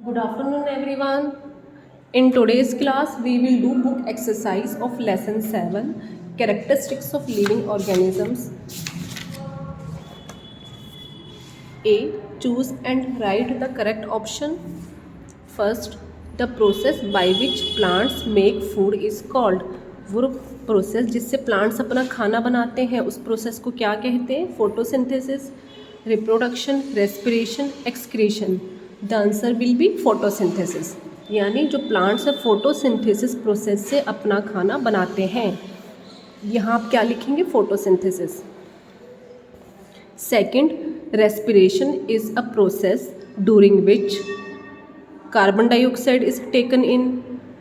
Good afternoon, everyone. In today's class, we will do book exercise of lesson 7 Characteristics of Living Organisms. A. Choose and write the correct option. First, the process by which plants make food is called. वो process जिससे plants अपना खाना बनाते हैं उस process को क्या कहते हैं? Photosynthesis, reproduction, respiration, excretion. The answer will B photosynthesis. यानी जो प्लांट्स है फोटोसिंथेसिस प्रोसेस से अपना खाना बनाते हैं. यहाँ आप क्या लिखेंगे? Photosynthesis. Second, respiration is a process during which carbon dioxide is taken in,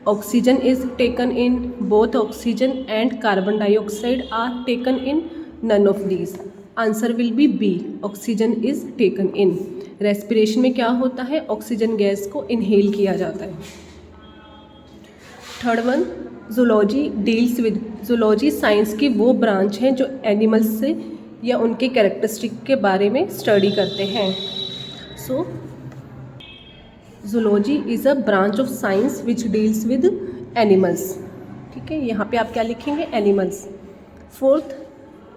oxygen is taken in, both oxygen and carbon dioxide are taken in, none of these. Answer will be B, oxygen is taken in. respiration में क्या होता है? Oxygen gas को inhale किया जाता है. Third one, zoology deals with. Zoology science की वो ब्रांच है जो एनिमल्स से या उनके कैरेक्टरिस्टिक के बारे में स्टडी करते हैं. So zoology is a branch of science which deals with animals. ठीक है, यहाँ पे आप क्या लिखेंगे? Animals. Fourth,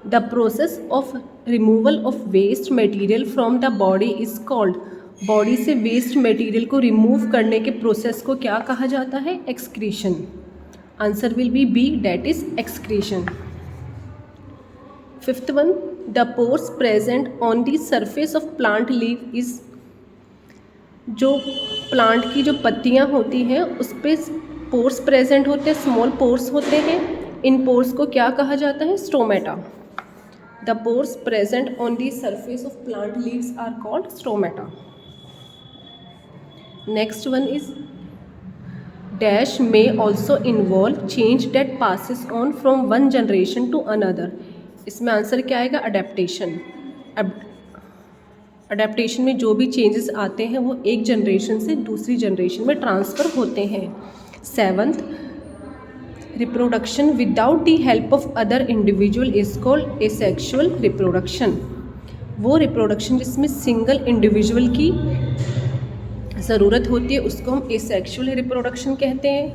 the process of removal of waste material from the body is called. Body से वेस्ट मटेरियल को रिमूव करने के प्रोसेस को क्या कहा जाता है? Excretion. Answer will be B, that is excretion. Fifth one, the pores present on the surface of plant leaf is. जो प्लांट की जो पत्तियां होती हैं उस पर पोर्स प्रेजेंट होते हैं, स्मॉल पोर्स होते हैं. इन पोर्स को क्या कहा जाता है? Stomata. The pores present on the surface of plant leaves are called stomata. Next one is dash may also involve change that passes on from one generation to another. इसमें answer क्या आएगा? Adaptation. Adaptation में जो भी changes आते हैं वो एक जनरेशन से दूसरी जनरेशन में ट्रांसफ़र होते हैं. Seventh, reproduction without the help of other individual is called asexual reproduction. वो रिप्रोडक्शन जिसमें सिंगल इंडिविजुअल की ज़रूरत होती है उसको हम एसेक्सुअल रिप्रोडक्शन कहते हैं.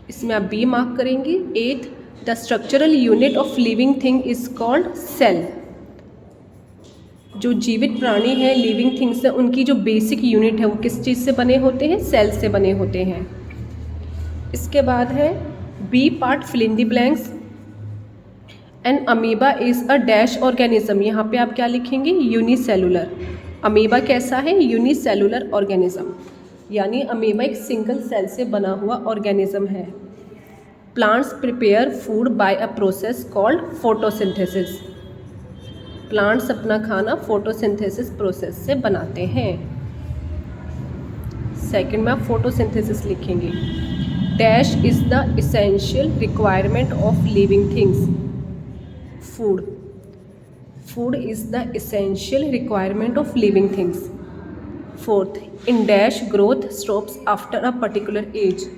इसमें आप बी मार्क करेंगे. Eighth, the structural unit of living thing is called cell. जो जीवित प्राणी हैं, लिविंग थिंग्स हैं, उनकी जो बेसिक यूनिट है वो किस चीज़ से बने होते हैं? सेल से बने होते हैं. इसके बाद है B part, fill in the blanks. An amoeba is a dash organism. यहाँ पे आप क्या लिखेंगे? यूनिसेलुलर. अमीबा कैसा है? Unicellular organism. यानी अमीबा एक सिंगल सेल से बना हुआ ऑर्गेनिज्म है. Plants prepare food by a process called photosynthesis. Plants अपना खाना फोटोसिंथेसिस प्रोसेस से बनाते हैं. सेकंड में आप फोटोसिंथेसिस लिखेंगे. Dash is the essential requirement of living things. Food. Food is the essential requirement of living things. Fourth, in dash growth stops after a particular age.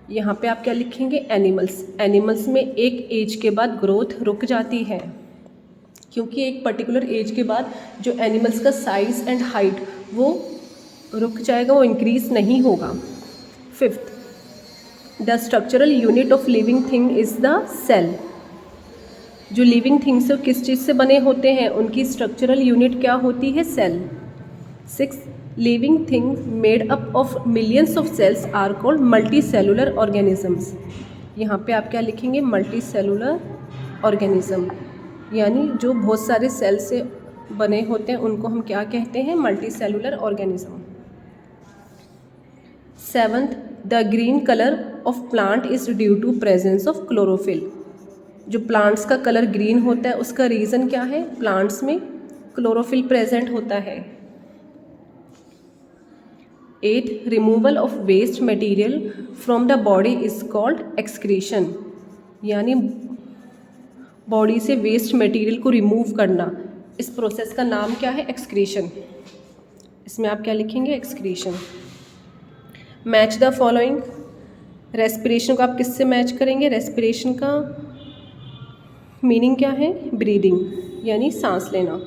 यहाँ पे आप क्या लिखेंगे? एनिमल्स. एनिमल्स में एक एज के बाद ग्रोथ रुक जाती है क्योंकि एक पर्टिकुलर एज के बाद जो एनिमल्स का साइज़ एंड हाइट वो रुक जाएगा, वो इंक्रीज़ नहीं होगा. Fifth, the structural unit of living thing is the cell. जो लिविंग थिंग्स है किस चीज़ से बने होते हैं? उनकी स्ट्रक्चरल यूनिट क्या होती है? Cell. Six, living things made up of millions of cells are called multi cellular organisms. यहाँ पे आप क्या लिखेंगे? Multi cellular organism. यानी जो बहुत सारे सेल से बने होते हैं उनको हम क्या कहते हैं? Multi cellular organism. Seventh, the green colour of plant is due to presence of chlorophyll. जो प्लांट्स का कलर ग्रीन होता है उसका रीज़न क्या है? प्लांट्स में क्लोरोफिल प्रेजेंट होता है. Eighth, removal of waste material from the body is called excretion. यानी बॉडी से वेस्ट मटेरियल को रिमूव करना, इस प्रोसेस का नाम क्या है? एक्सक्रीशन. इसमें आप क्या लिखेंगे? Excretion. Match the following. Respiration को आप किससे मैच करेंगे? रेस्पिरेशन का मीनिंग क्या है? ब्रीदिंग यानी सांस लेना.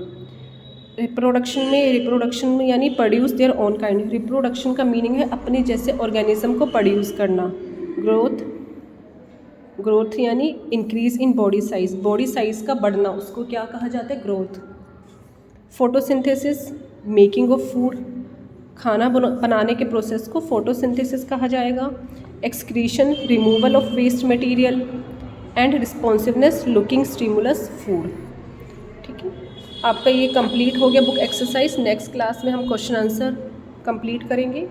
रिप्रोडक्शन में यानी produce their own kind. Reproduction का मीनिंग है अपने जैसे ऑर्गेनिज्म को प्रोड्यूस करना। ग्रोथ यानी इंक्रीज इन बॉडी साइज का बढ़ना, उसको क्या कहा जाता है, growth. Photosynthesis making of food, खाना बनाने के प्रोसेस को फोटोसिंथेसिस कहा जाएगा। Excretion removal of waste material and responsiveness looking stimulus food. ठीक है, आपका ये कंप्लीट हो गया बुक एक्सरसाइज। नेक्स्ट क्लास में हम क्वेश्चन आंसर कंप्लीट करेंगे।